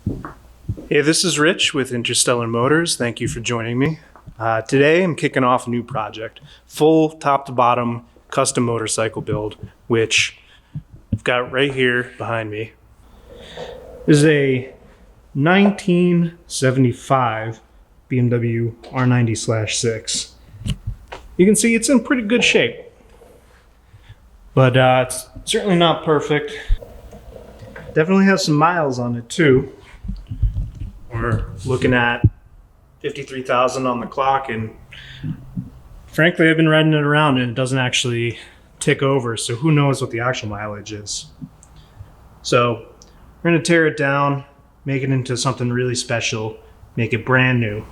Hey, this is Rich with Interstellar Motors. Thank you for joining me. Today I'm kicking off a new project, full top to bottom custom motorcycle build, which I've got right here behind me. This is a 1975 BMW R90/6. You can see it's in pretty good shape, but it's certainly not perfect. Definitely has some miles on it too. We're looking at 53,000 on the clock, and frankly, I've been riding it around and it doesn't actually tick over, so who knows what the actual mileage is. So we're going to tear it down, make it into something really special, make it brand new.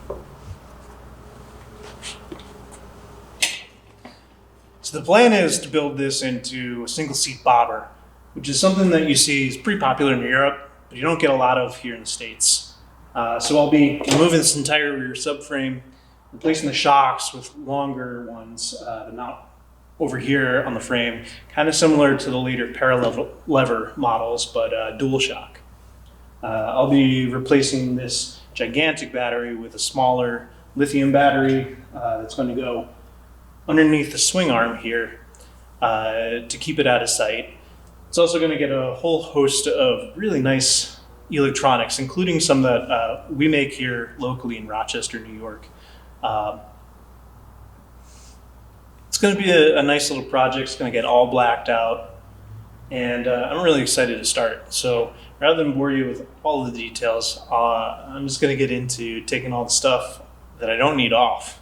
So the plan is to build this into a single seat bobber, which is something that you see is pretty popular in Europe, but you don't get a lot of here in the States. So I'll be removing this entire rear subframe, replacing the shocks with longer ones that mount over here on the frame, kind of similar to the later parallel lever models, but dual shock. I'll be replacing this gigantic battery with a smaller lithium battery that's going to go underneath the swing arm here to keep it out of sight. It's also going to get a whole host of really nice electronics, including some that we make here locally in Rochester, New York. It's going to be a nice little project. It's going to get all blacked out, and I'm really excited to start. So rather than bore you with all of the details, I'm just going to get into taking all the stuff that I don't need off.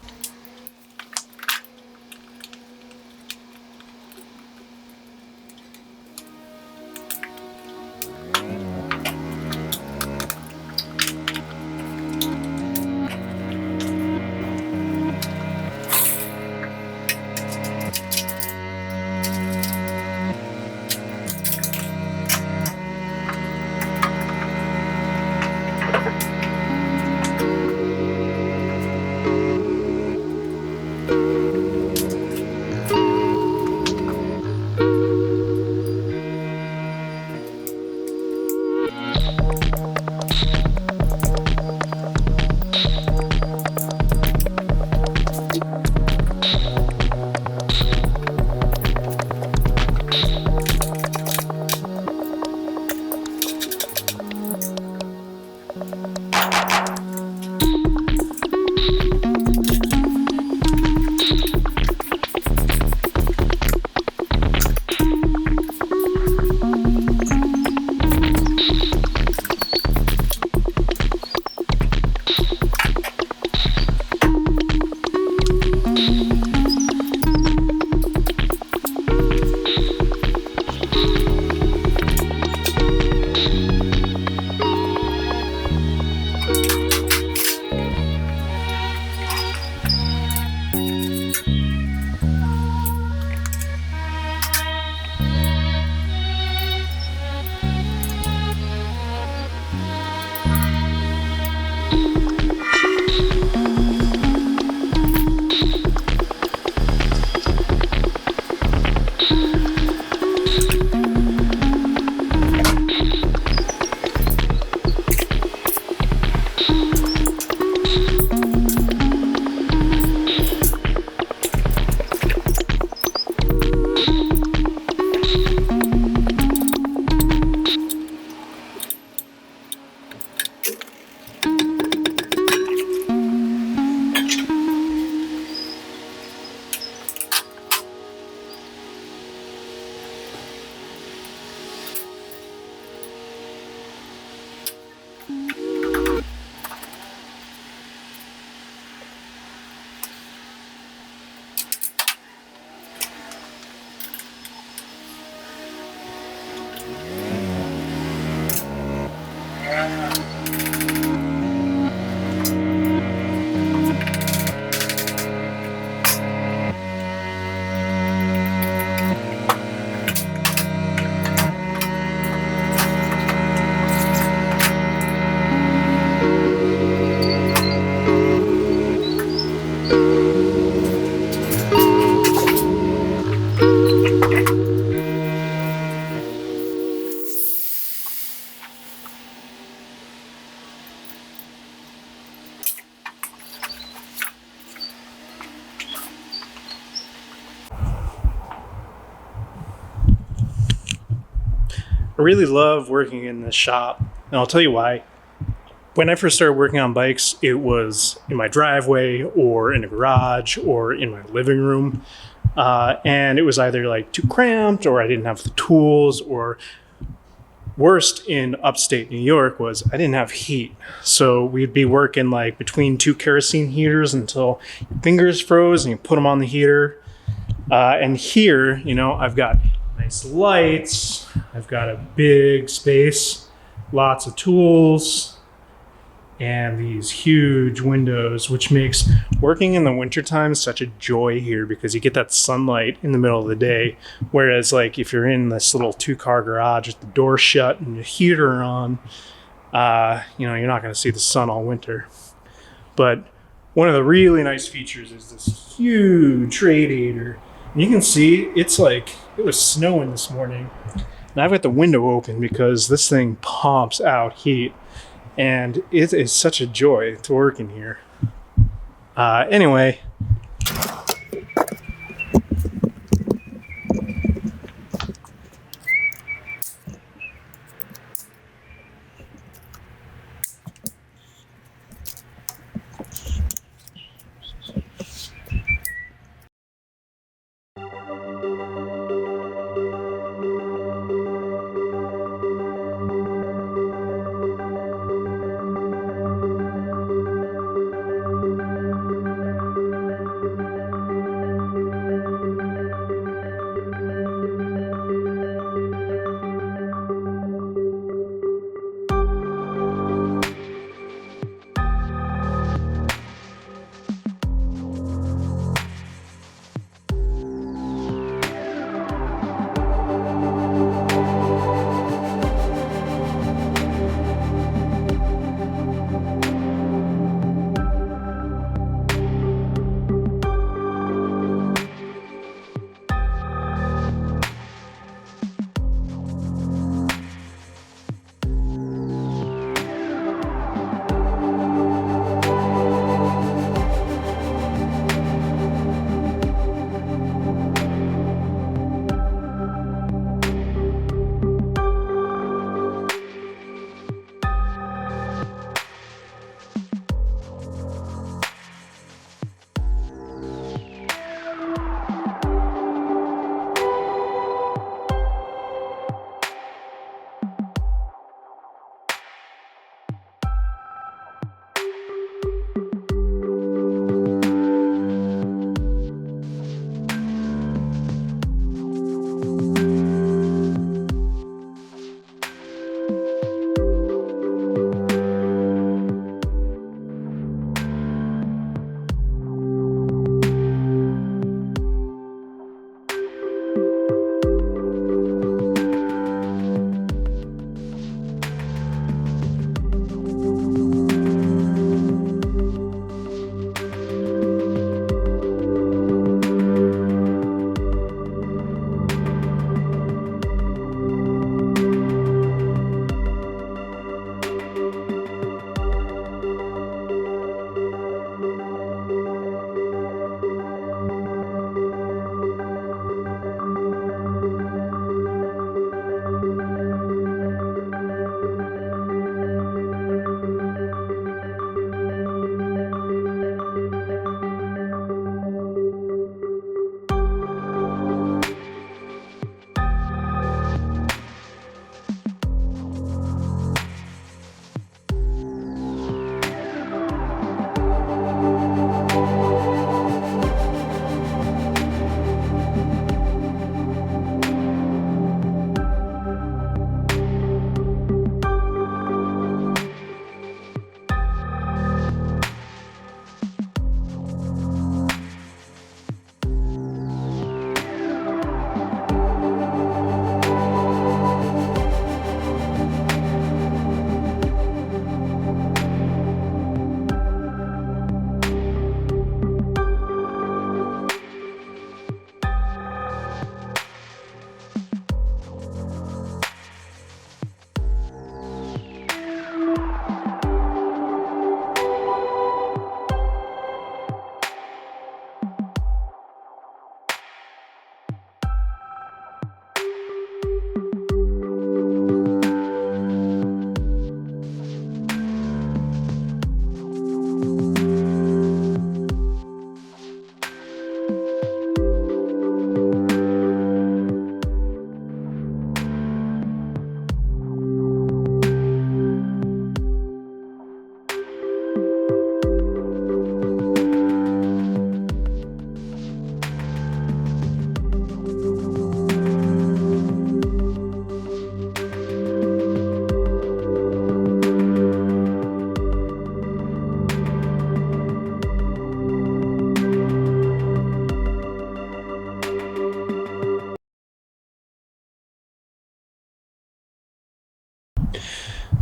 I really love working in this shop, and I'll tell you why. When I first started working on bikes, it was in my driveway or in a garage or in my living room. And it was either like too cramped or I didn't have the tools, or worst in upstate New York was I didn't have heat. So we'd be working like between two kerosene heaters until your fingers froze and you put them on the heater. And here, you know, I've got nice lights, I've got a big space, lots of tools, and these huge windows, which makes working in the wintertime such a joy here because you get that sunlight in the middle of the day. Whereas like if you're in this little 2-car garage with the door shut and the heater on, you know, you're not going to see the sun all winter. But one of the really nice features is this huge radiator. And you can see it's like it was snowing this morning. And I've got the window open because this thing pumps out heat. And it is such a joy to work in here. Anyway.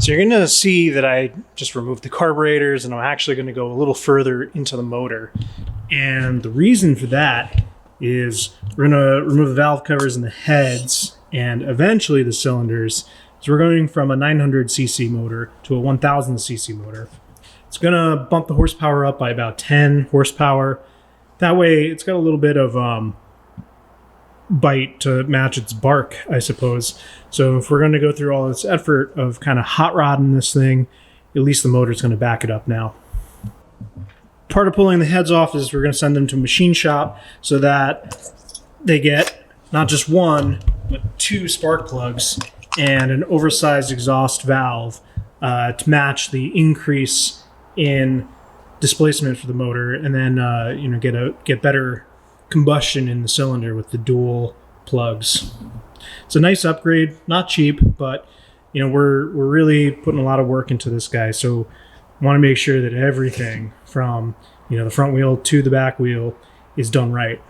So you're going to see that I just removed the carburetors, and I'm actually going to go a little further into the motor. And the reason for that is we're going to remove the valve covers and the heads and eventually the cylinders. So we're going from a 900cc motor to a 1000cc motor. It's going to bump the horsepower up by about 10 horsepower. That way it's got a little bit of bite to match its bark, I suppose. So if we're going to go through all this effort of kind of hot rodding this thing, at least the motor's going to back it up now. Part of pulling the heads off is we're going to send them to a machine shop so that they get not just one, but 2 spark plugs and an oversized exhaust valve to match the increase in displacement for the motor, and then get better combustion in the cylinder with the dual plugs. It's a nice upgrade, not cheap, but we're really putting a lot of work into this guy. So I want to make sure that everything from the front wheel to the back wheel is done right.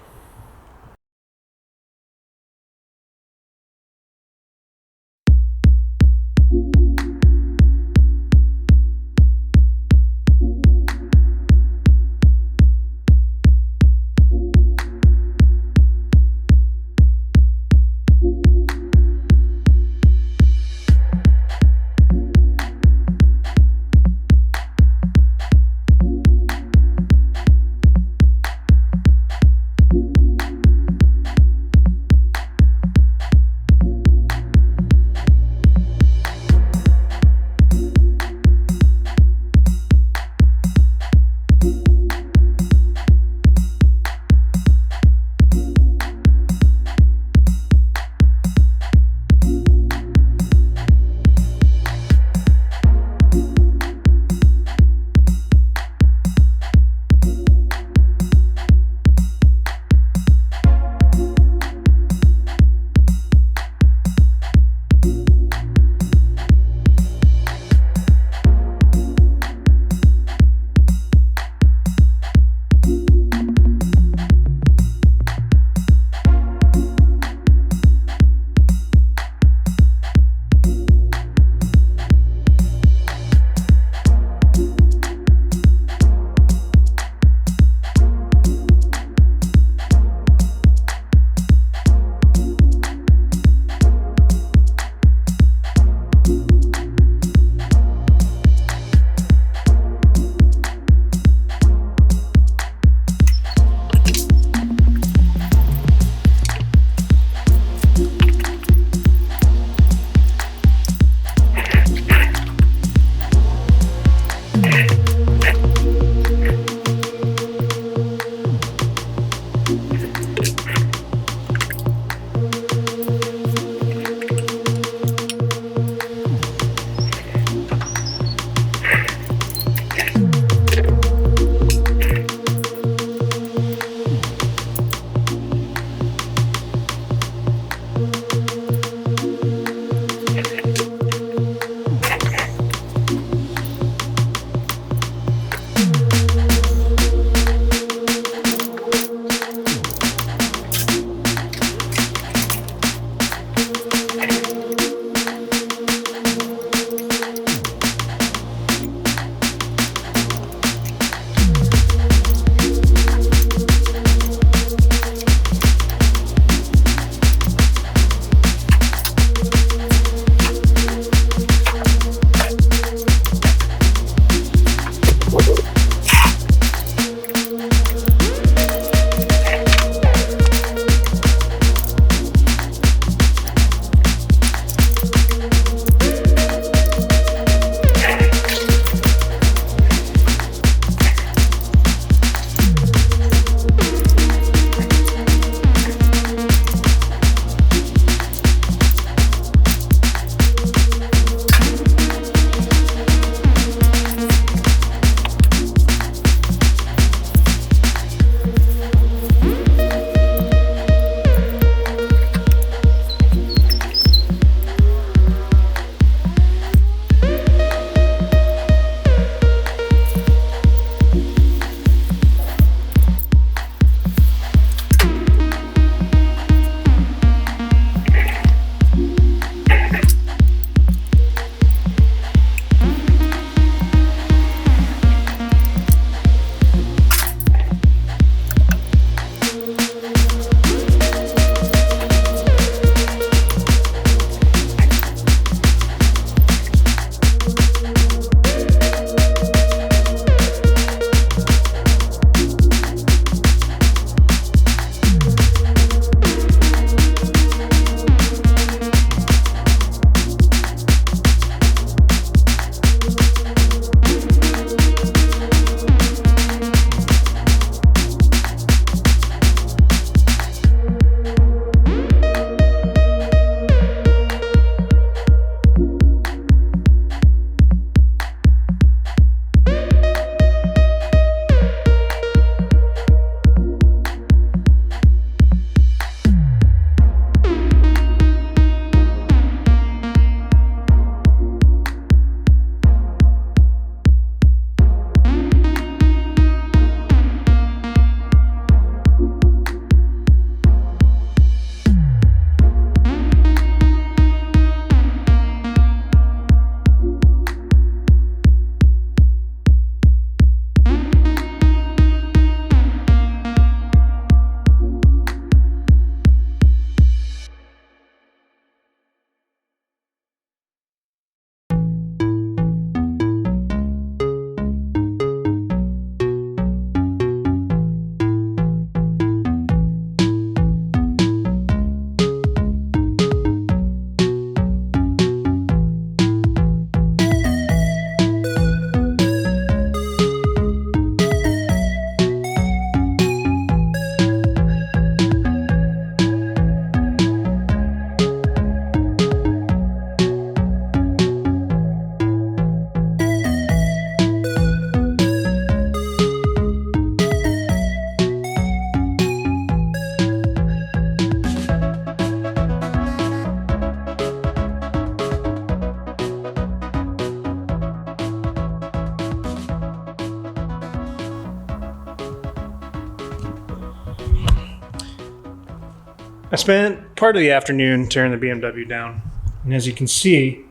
I spent part of the afternoon tearing the BMW down, and as you can see,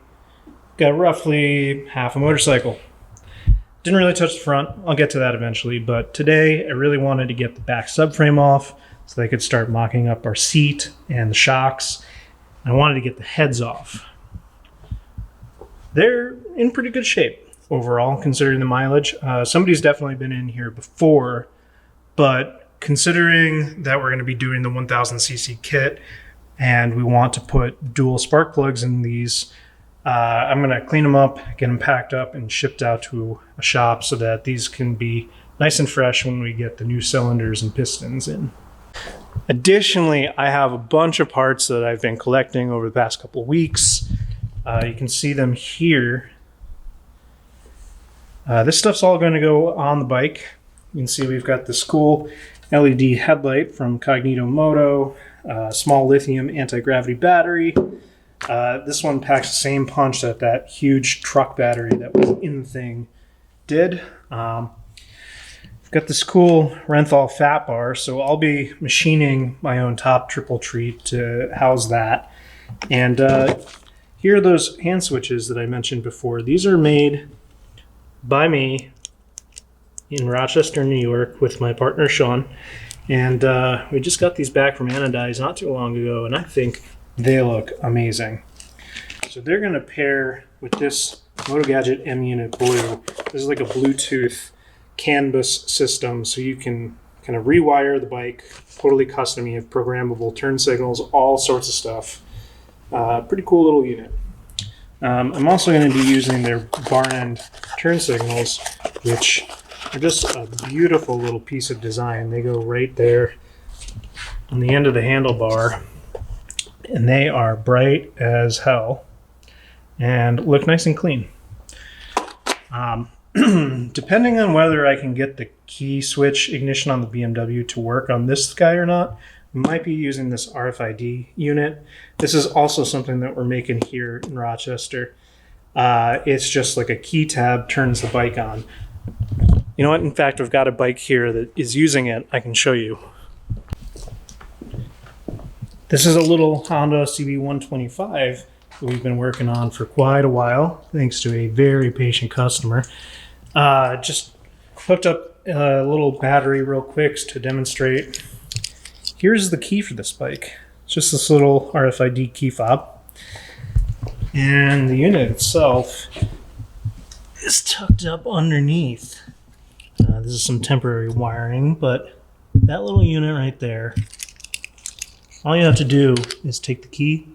got roughly half a motorcycle. Didn't really touch the front. I'll get to that eventually, but today I really wanted to get the back subframe off so they could start mocking up our seat and the shocks. I wanted to get the heads off. They're in pretty good shape overall, considering the mileage. Somebody's definitely been in here before, but considering that we're going to be doing the 1000cc kit and we want to put dual spark plugs in these, I'm going to clean them up, get them packed up and shipped out to a shop so that these can be nice and fresh when we get the new cylinders and pistons in. Additionally, I have a bunch of parts that I've been collecting over the past couple of weeks. You can see them here. This stuff's all going to go on the bike. You can see we've got this cool LED headlight from Cognito Moto, small lithium anti-gravity battery. This one packs the same punch that that huge truck battery that was in the thing did. I've got this cool Renthal fat bar, so I'll be machining my own top triple treat to house that. And here are those hand switches that I mentioned before. These are made by me in Rochester, New York with my partner Sean. And we just got these back from Anodize not too long ago, and I think they look amazing. So they're going to pair with this Moto Gadget M Unit Blue. This is like a Bluetooth CAN bus system, so you can kind of rewire the bike, totally custom. You have programmable turn signals, all sorts of stuff. Pretty cool little unit. I'm also going to be using their barn end turn signals, which are just a beautiful little piece of design. They go right there on the end of the handlebar, and they are bright as hell and look nice and clean. Depending on whether I can get the key switch ignition on the BMW to work on this guy or not, we might be using this RFID unit. This is also something that we're making here in Rochester. It's just like a key tab turns the bike on. You know what? In fact, we've got a bike here that is using it. I can show you. This is a little Honda CB125 that we've been working on for quite a while, thanks to a very patient customer. Just hooked up a little battery real quick to demonstrate. Here's the key for this bike. It's just this little RFID key fob. And the unit itself is tucked up underneath. This is some temporary wiring, but that little unit right there, all you have to do is take the key,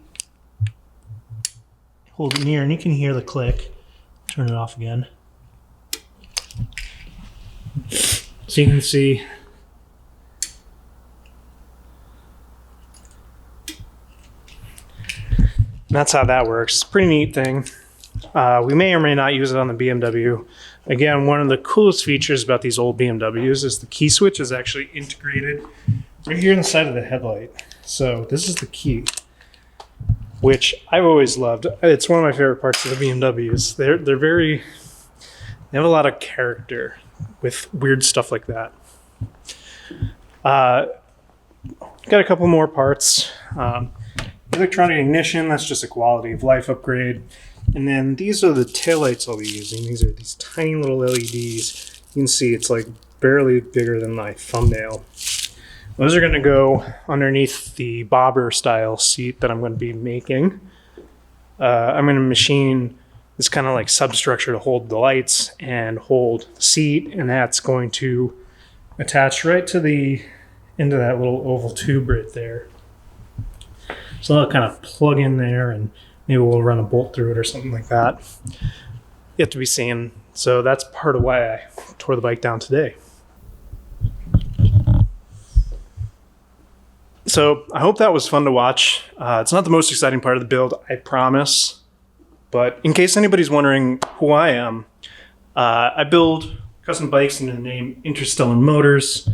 hold it near, and you can hear the click. Turn it off again. So you can see that's how that works. It's a pretty neat thing. We may or may not use it on the BMW. Again, one of the coolest features about these old BMWs is the key switch is actually integrated right here in the side of the headlight. So this is the key, which I've always loved. It's one of my favorite parts of the BMWs. They have a lot of character with weird stuff like that. Got a couple more parts. Electronic ignition, that's just a quality of life upgrade. And then these are the taillights I'll be using. These are these tiny little LEDs. You can see it's like barely bigger than my thumbnail. Those are going to go underneath the bobber style seat that I'm going to be making. I'm going to machine this kind of like substructure to hold the lights and hold the seat, and that's going to attach right to the end of that little oval tube right there. So I'll kind of plug in there and maybe we'll run a bolt through it or something like that. Yet to be seen. So that's part of why I tore the bike down today. So I hope that was fun to watch. It's not the most exciting part of the build, I promise. But in case anybody's wondering who I am, I build custom bikes in the name Interstellar Motors.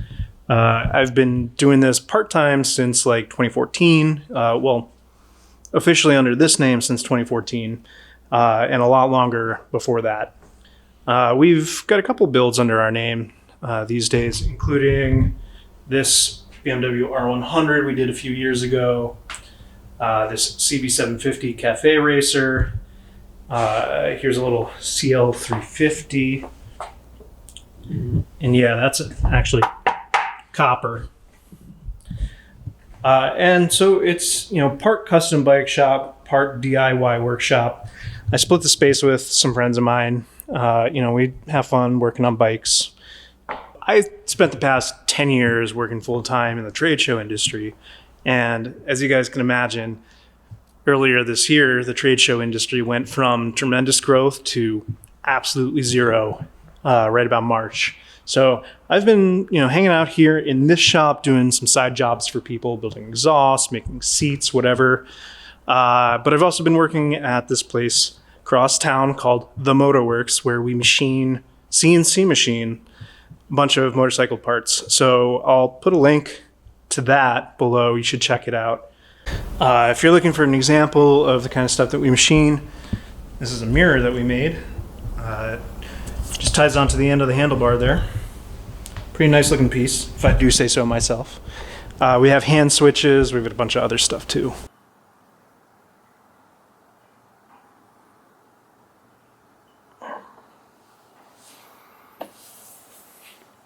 I've been doing this part-time since like 2014. Well, officially under this name since 2014, and a lot longer before that. We've got a couple builds under our name these days, including this BMW R100 we did a few years ago. This CB750 Cafe Racer. Here's a little CL350. And yeah, that's actually copper. And so it's, part custom bike shop, part DIY workshop. I split the space with some friends of mine. We have fun working on bikes. I spent the past 10 years working full-time in the trade show industry. And as you guys can imagine, earlier this year, the trade show industry went from tremendous growth to absolutely zero right about March. So I've been, hanging out here in this shop doing some side jobs for people, building exhaust, making seats, whatever. But I've also been working at this place across town called The Motor Works, where we CNC machine a bunch of motorcycle parts. So I'll put a link to that below. You should check it out. If you're looking for an example of the kind of stuff that we machine, this is a mirror that we made. Just ties onto the end of the handlebar there. Pretty nice looking piece, if I do say so myself. We have hand switches. We've got a bunch of other stuff too.